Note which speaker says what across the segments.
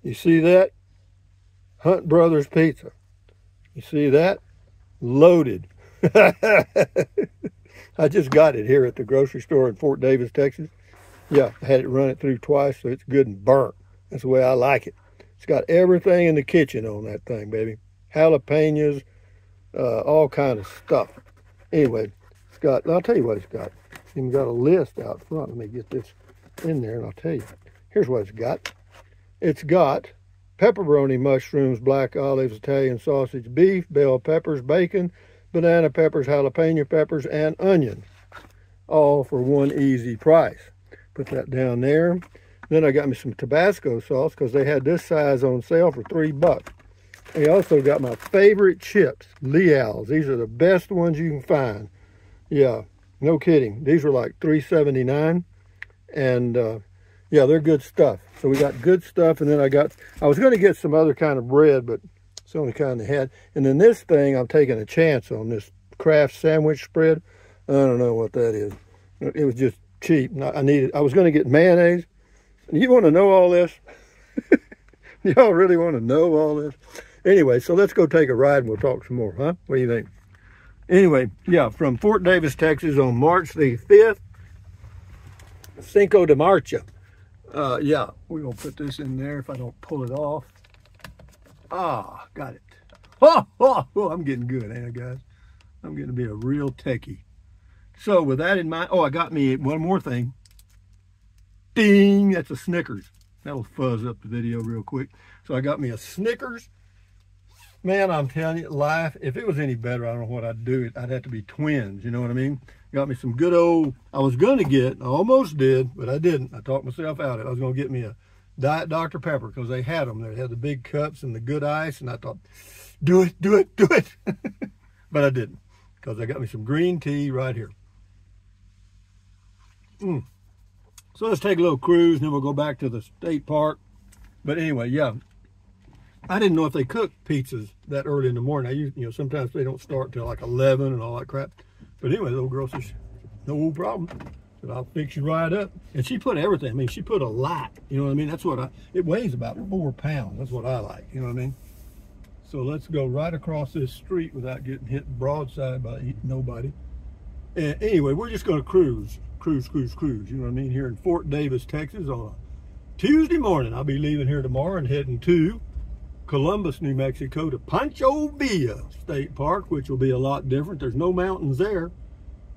Speaker 1: You see that? Hunt Brothers Pizza. You see that? Loaded. I just got it here at the grocery store in Fort Davis, Texas. Yeah, I had it run it through twice, so it's good and burnt. That's the way I like it. It's got everything in the kitchen on that thing, baby. Jalapenos, all kind of stuff. Anyway, it's got, I'll tell you what it's got. It's even got a list out front. Let me get this in there and I'll tell you. Here's what it's got. It's got pepperoni, mushrooms, black olives, Italian sausage, beef, bell peppers, bacon, banana peppers, jalapeno peppers, and onions. All for one easy price. Put that down there. Then I got me some Tabasco sauce because they had this size on sale for $3. They also got my favorite chips, Leal's. These are the best ones you can find. Yeah, no kidding. These were like $3.79, and yeah, they're good stuff. So we got good stuff, and then I was going to get some other kind of bread, but it's the only kind they had. And then this thing, I'm taking a chance on this Kraft sandwich spread. I don't know what that is. It was just cheap. I was going to get mayonnaise. You want to know all this? Y'all really want to know all this? Anyway, so let's go take a ride and we'll talk some more, huh? What do you think? Anyway, yeah, from Fort Davis, Texas on March the 5th, Cinco de Marcha. Yeah, we're going to put this in there if I don't pull it off. Ah, got it. Oh, I'm getting good, ain't I, guys? I'm getting to be a real techie. So with that in mind, I got me one more thing. Ding, that's a Snickers. That'll fuzz up the video real quick. So I got me a Snickers. Man, I'm telling you, life, if it was any better, I don't know what I'd do. I'd have to be twins, you know what I mean? Got me some good old, I almost did, but I didn't. I talked myself out of it. I was going to get me a Diet Dr. Pepper because they had them there. They had the big cups and the good ice, and I thought, do it. But I didn't because I got me some green tea right here. So let's take a little cruise, and then we'll go back to the state park. But anyway, yeah, I didn't know if they cook pizzas that early in the morning. Sometimes they don't start till like 11 and all that crap. But anyway, the little girl says, no problem. But I'll fix you right up. And she put everything. I mean, she put a lot. You know what I mean? That's what it weighs about 4 pounds. That's what I like. You know what I mean? So let's go right across this street without getting hit broadside by nobody. And anyway, we're just going to cruise. Cruise, you know what I mean? Here in Fort Davis, Texas on a Tuesday morning. I'll be leaving here tomorrow and heading to Columbus, New Mexico to Pancho Villa State Park, which will be a lot different. There's no mountains there.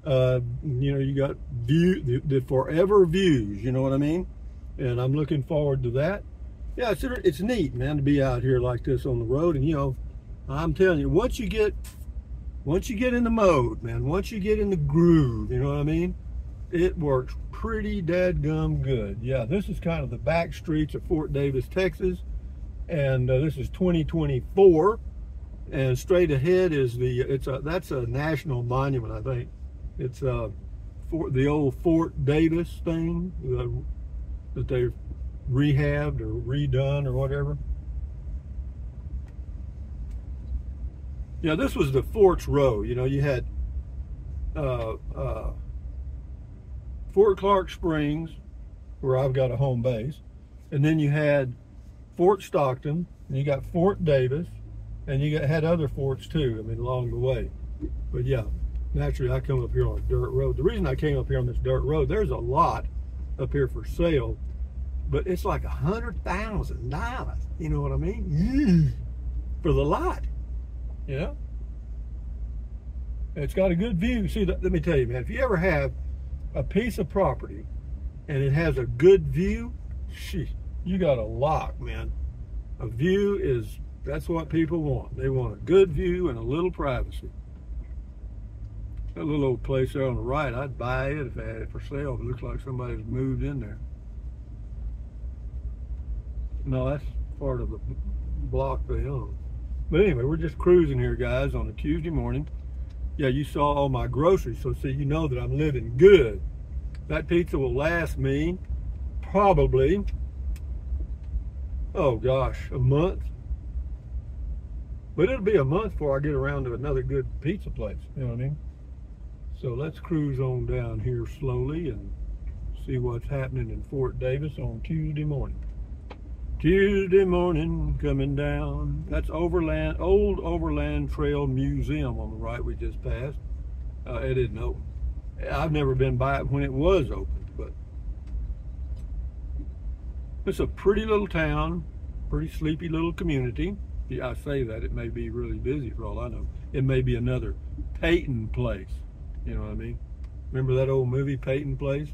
Speaker 1: You got the forever views, you know what I mean? And I'm looking forward to that. Yeah, it's neat, man, to be out here like this on the road. And, I'm telling you, once you get in the mode, man, once you get in the groove, you know what I mean? It works pretty dadgum good. Yeah, this is kind of the back streets of Fort Davis, Texas. And this is 2024. And straight ahead is that's a national monument, I think. It's the old Fort Davis thing that they rehabbed or redone or whatever. Yeah, this was the Forts Row. You had Fort Clark Springs, where I've got a home base, and then you had Fort Stockton, and you got Fort Davis, and you had other forts too, along the way. But yeah, naturally I come up here on a dirt road. The reason I came up here on this dirt road, there's a lot up here for sale, but it's like $100,000, you know what I mean? For the lot, It's got a good view. See, let me tell you, man, if you ever have a piece of property and it has a good view, you got a lock, man. A view that's what people want. They want a good view and a little privacy. That little old place there on the right, I'd buy it if I had it for sale. It looks like somebody's moved in there. No, that's part of the block they own. But anyway, we're just cruising here, guys, on a Tuesday morning. Yeah, you saw all my groceries, so see, you know that I'm living good. That pizza will last me probably, oh gosh, a month. But it'll be a month before I get around to another good pizza place, you know what I mean? So let's cruise on down here slowly and see what's happening in Fort Davis on Tuesday morning. Tuesday morning coming down. That's Overland, old Overland Trail Museum on the right we just passed. It isn't open. I've never been by it when it was open, but it's a pretty little town, pretty sleepy little community. Yeah, I say that, it may be really busy for all I know. It may be another Peyton Place, you know what I mean? Remember that old movie, Peyton Place?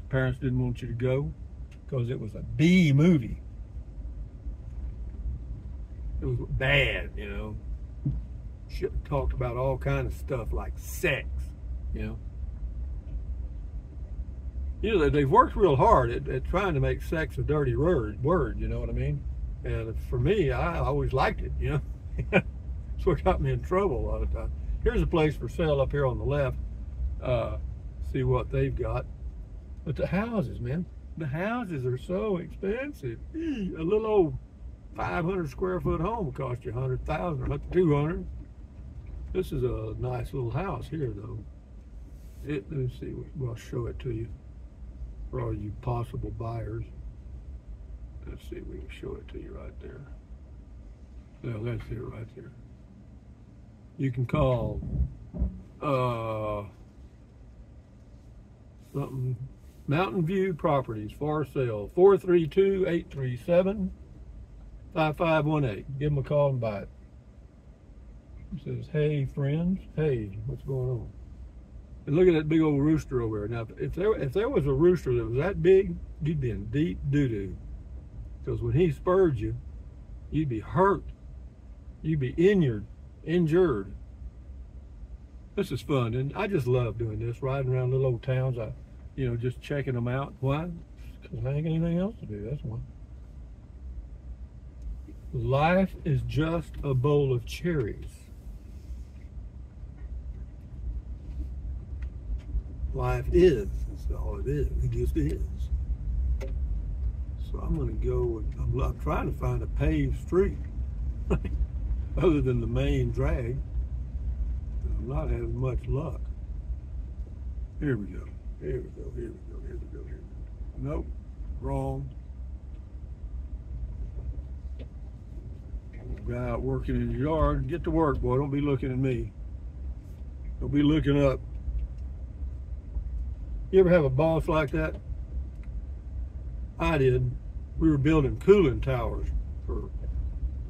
Speaker 1: Parents didn't want you to go because it was a B movie. It was bad, you know. Talked about all kind of stuff like sex, you know. You know, they've worked real hard at trying to make sex a dirty word, you know what I mean? And for me, I always liked it, you know. That's what got me in trouble a lot of times. Here's a place for sale up here on the left. See what they've got. But the houses, man, the houses are so expensive. A little old 500 square foot home will cost you 100,000 or 200. This is a nice little house here, though. Let me see. I'll show it to you for all you possible buyers. Let's see if we can show it to you right there. Well, that's it right there. You can call something Mountain View Properties for sale, 432-837-5518. Give them a call and buy it. It says, hey friends, hey, what's going on? And look at that big old rooster over there. Now, if there was a rooster that was that big, you'd be in deep doo-doo. Because when he spurred you, you'd be hurt. You'd be injured. This is fun, and I just love doing this, riding around little old towns. You know, just checking them out. Why? Because I ain't got anything else to do, that's why. Life is just a bowl of cherries. Life is, that's all it is. It just is. So I'm going to go, I'm trying to find a paved street other than the main drag. I'm not having much luck. Here we go. Here we go. Here we go. Here we go. Here we go. Nope. Wrong. Guy out working in his yard. Get to work, boy. Don't be looking at me. Don't be looking up. You ever have a boss like that? I did. We were building cooling towers for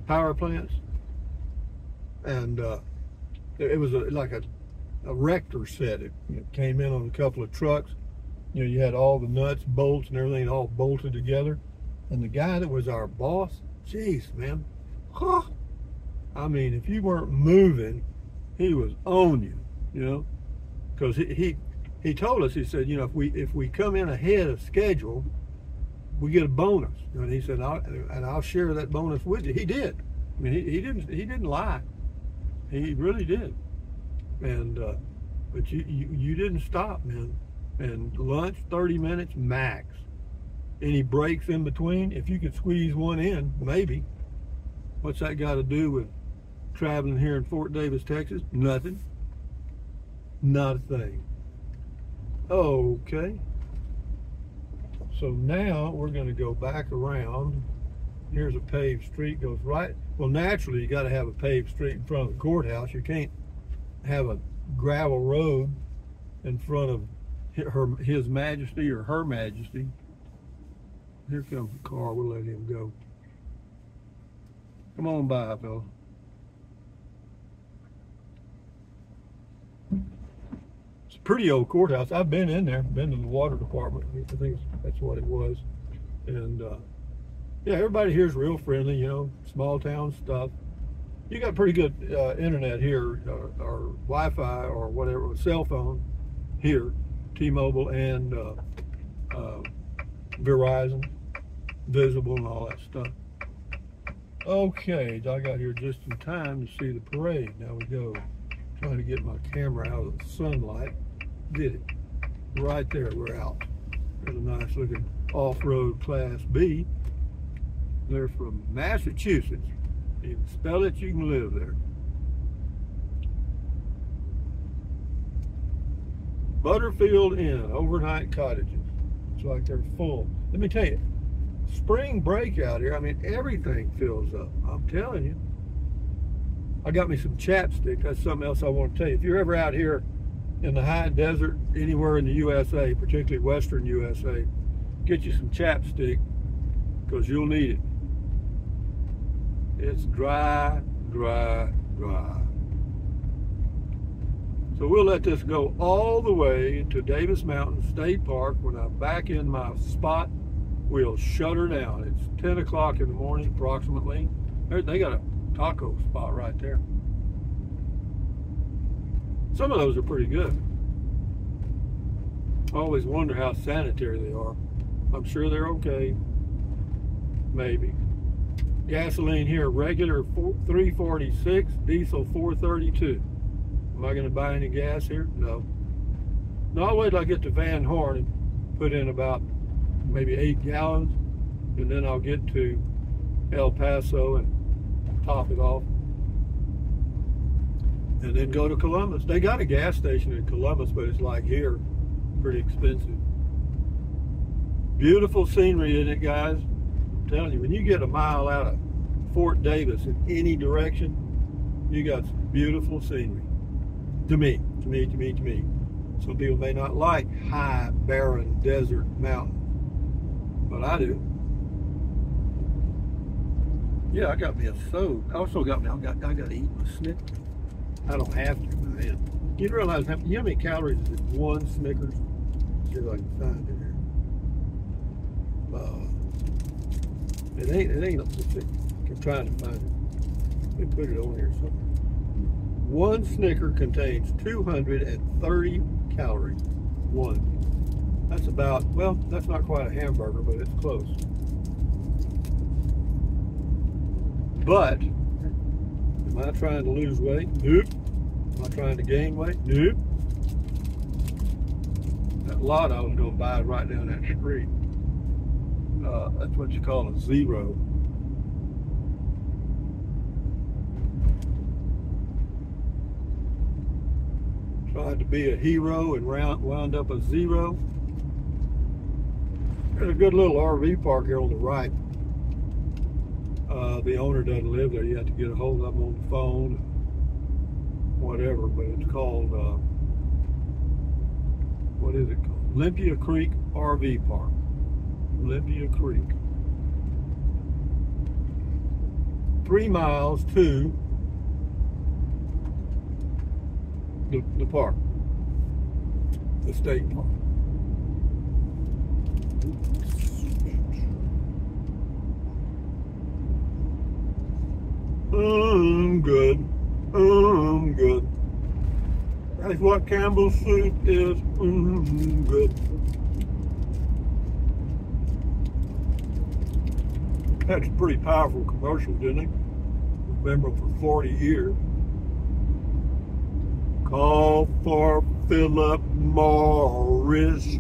Speaker 1: power plants, and it was like a rector set. It came in on a couple of trucks. You know, you had all the nuts, bolts, and everything all bolted together. And the guy that was our boss, jeez, man, huh? I mean, if you weren't moving, he was on you, you know, because he told us, he said, you know, if we come in ahead of schedule, we get a bonus. And he said, I'll share that bonus with you. He did. I mean, he didn't lie. He really did. And but you didn't stop, man. And lunch, 30 minutes max. Any breaks in between? If you could squeeze one in, maybe. What's that got to do with traveling here in Fort Davis, Texas? Nothing. Not a thing. Okay. So now we're going to go back around. Here's a paved street, goes right. Well, naturally, you got to have a paved street in front of the courthouse. You can't have a gravel road in front of His Majesty or Her Majesty. Here comes the car. We'll let him go. Come on by, fella. It's a pretty old courthouse. I've been in there. Been to the water department. I think that's what it was. And yeah, everybody here is real friendly. You know, small town stuff. You got pretty good internet here, or Wi-Fi, or whatever, cell phone here, T-Mobile and Verizon, Visible, and all that stuff. Okay, I got here just in time to see the parade. Now we go. Trying to get my camera out of the sunlight. Did it. Right there, we're out. There's a nice looking off-road Class B. They're from Massachusetts. You can spell it, you can live there. Butterfield Inn, overnight cottages. It's like they're full. Let me tell you, spring break out here. I mean, everything fills up. I'm telling you. I got me some chapstick. That's something else I want to tell you. If you're ever out here in the high desert, anywhere in the USA, particularly western USA, get you some chapstick because you'll need it. It's dry, dry, dry. So we'll let this go all the way to Davis Mountain State Park. When I'm back in my spot, we'll shut her down. It's 10 o'clock in the morning approximately. They got a taco spot right there. Some of those are pretty good. I always wonder how sanitary they are. I'm sure they're okay. Maybe. Gasoline here, regular $3.46, diesel $4.32. Am I going to buy any gas here? No. No, I'll wait till I get to Van Horn and put in about maybe 8 gallons, and then I'll get to El Paso and top it off, and then go to Columbus. They got a gas station in Columbus, but it's like here, pretty expensive. Beautiful scenery, isn't it, guys? I'm telling you, when you get a mile out of Fort Davis in any direction, you got some beautiful scenery. To me. Some people may not like high, barren, desert mountains, but I do. Yeah, I got me a soda. I also got me, I got to eat my Snickers. I don't have to, man. You realize you know how many calories is in one Snickers? See if I can find it here. It ain't up to 6. I'm trying to find it. Let me put it on here somewhere. One Snicker contains 230 calories. One. That's about, well, that's not quite a hamburger, but it's close. But, am I trying to lose weight? Nope. Am I trying to gain weight? Nope. That lot I was going to buy right down that street. That's what you call a zero. Tried to be a hero and wound up a zero. There's a good little RV park here on the right. The owner doesn't live there. You have to get a hold of him on the phone, whatever. But it's called, what is it called? Olympia Creek RV Park. Olympia Creek. 3 miles to the park, the state park. I'm good. I'm good. That's what Campbell's soup is. Good. That's a pretty powerful commercial, didn't it? Remember for 40 years. Call for Philip Morris.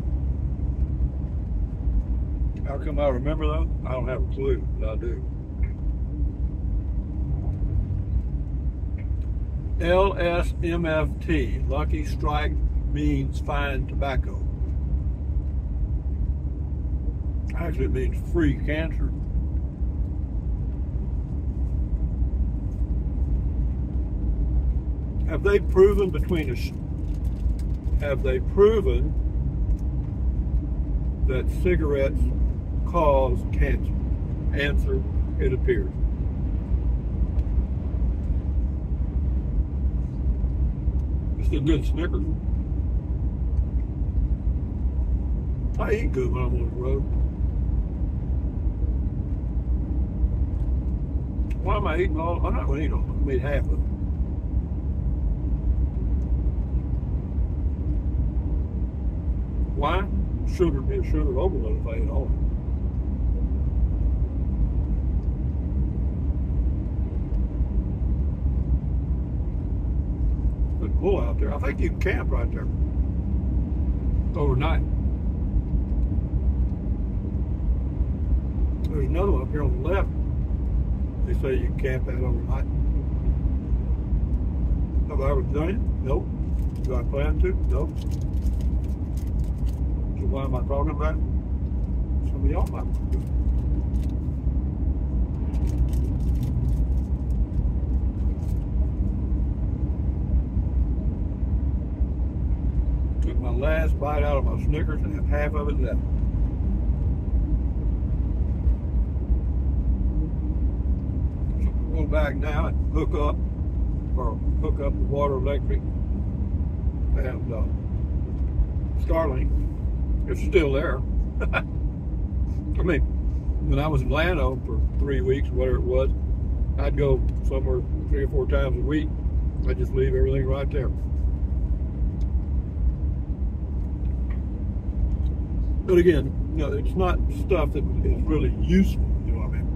Speaker 1: How come I remember that? I don't have a clue, but I do. LSMFT, Lucky Strike, means fine tobacco. Actually, it means free cancer. Have they proven that cigarettes cause cancer? Answer, it appears. It's a good Snickers. I eat good when I'm on the road. Why am I eating all? I'm not going to eat all of it. I made half of it. Why? Sugar, be a sugar overload if I ate all of it. Good bull out there. I think you can camp right there overnight. There's another one up here on the left. They say you can camp out overnight. Have I ever done it? Nope. Do I plan to? Nope. So why am I talking about it? Some of y'all might want to do it. last bite out of my Snickers and have half of it left. So we'll go back now and hook up the water, electric, and Starlink. It's still there. I mean, when I was in Llano for 3 weeks, whatever it was, I'd go somewhere 3 or 4 times a week. I'd just leave everything right there. But again, you know, it's not stuff that is really useful. You know what I mean?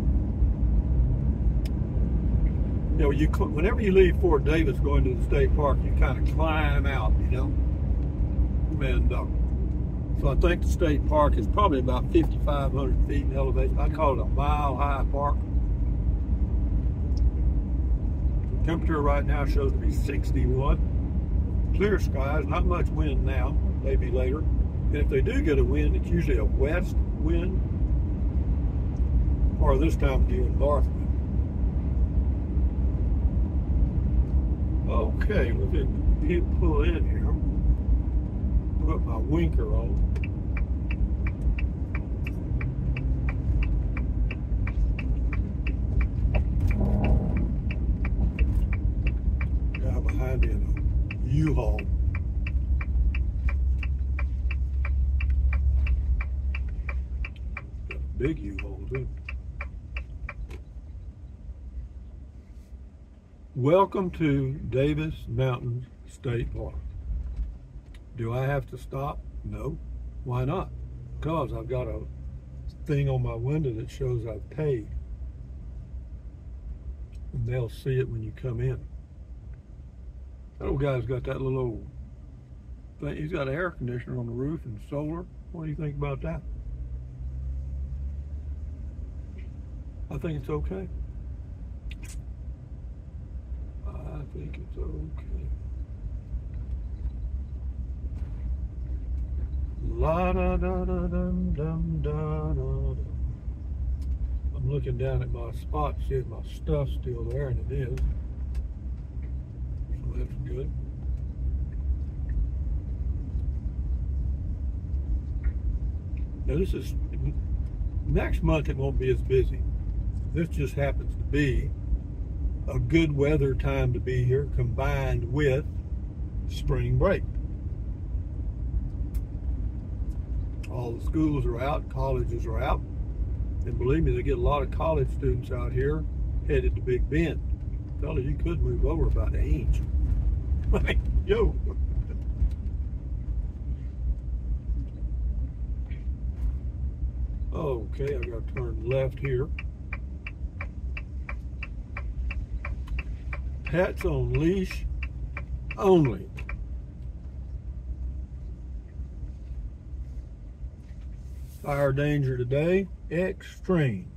Speaker 1: You know, whenever you leave Fort Davis going to the state park, you kind of climb out, you know. And so I think the state park is probably about 5,500 feet in elevation. I call it a mile-high park. The temperature right now shows to be 61. Clear skies, not much wind now, maybe later. And if they do get a wind, it's usually a west wind, or this time of year, a north wind. Okay, we'll just pull in here. Put my winker on. Guy behind me in a U-Haul. Got a big U-Haul too. Welcome to Davis Mountain State Park. Do I have to stop? No. Why not? Because I've got a thing on my window that shows I've paid. And they'll see it when you come in. That old guy's got that little old thing. He's got an air conditioner on the roof and solar. What do you think about that? I think it's okay. I think it's okay. La da da da dum dum da da. I'm looking down at my spot to see if my stuff's still there, and it is. So that's good. Now this is next month. It won't be as busy. This just happens to be a good weather time to be here, combined with spring break. All the schools are out, colleges are out, and believe me, they get a lot of college students out here headed to Big Bend. Fellas, you could move over about an inch. I mean, yo. Okay, I got to turn left here. Pets on leash only. Fire danger today, extreme.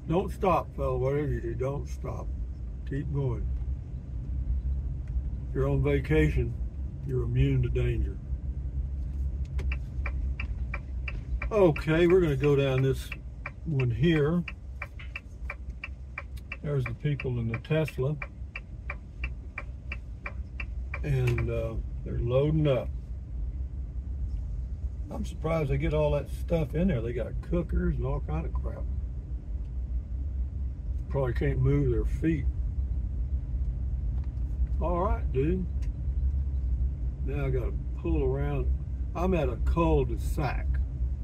Speaker 1: Don't stop, fella. Whatever you do, don't stop. Keep going. If you're on vacation, you're immune to danger. Okay, we're going to go down this one here. There's the people in the Tesla. And they're loading up. I'm surprised they get all that stuff in there. They got cookers and all kind of crap. Probably can't move their feet. All right, dude. Now I got to pull around. I'm at a cul-de-sac.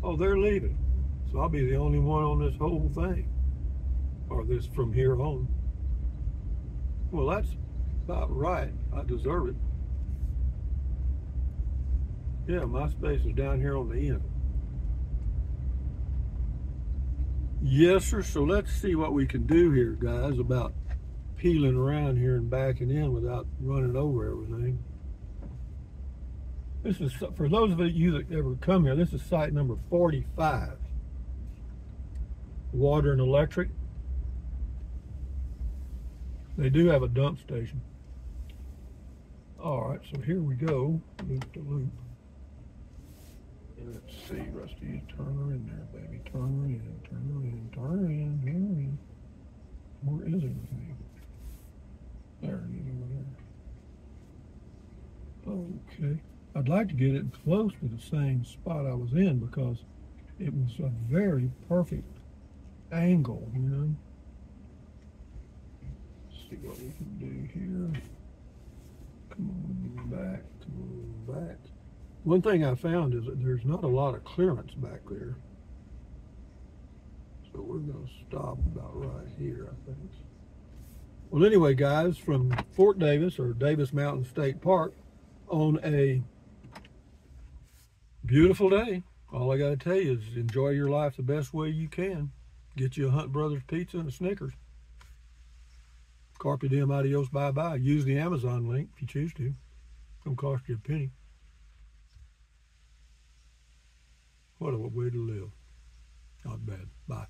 Speaker 1: Oh, they're leaving. So I'll be the only one on this whole thing. Or this from here on. Well, that's about right. I deserve it. Yeah, my space is down here on the end. Yes, sir. So let's see what we can do here, guys, about peeling around here and backing in without running over everything. This is, for those of you that ever come here, this is site number 45. Water and electric. They do have a dump station. All right, so here we go, loop to loop. Let's see, Rusty, you turn her in there, baby. Turn her in, turn her in, turn her in, turn her in. Where is everything? There it is over there. Okay. I'd like to get it close to the same spot I was in because it was a very perfect angle, you know. Let's see what we can do here. Come on back, come on back. One thing I found is that there's not a lot of clearance back there. So we're going to stop about right here, I think. Well, anyway, guys, from Fort Davis, or Davis Mountain State Park, on a beautiful day, all I got to tell you is enjoy your life the best way you can. Get you a Hunt Brothers pizza and a Snickers. Carpe diem, adios, bye-bye. Use the Amazon link if you choose to. It's going to cost you a penny. What a way to live. Not bad. Bye.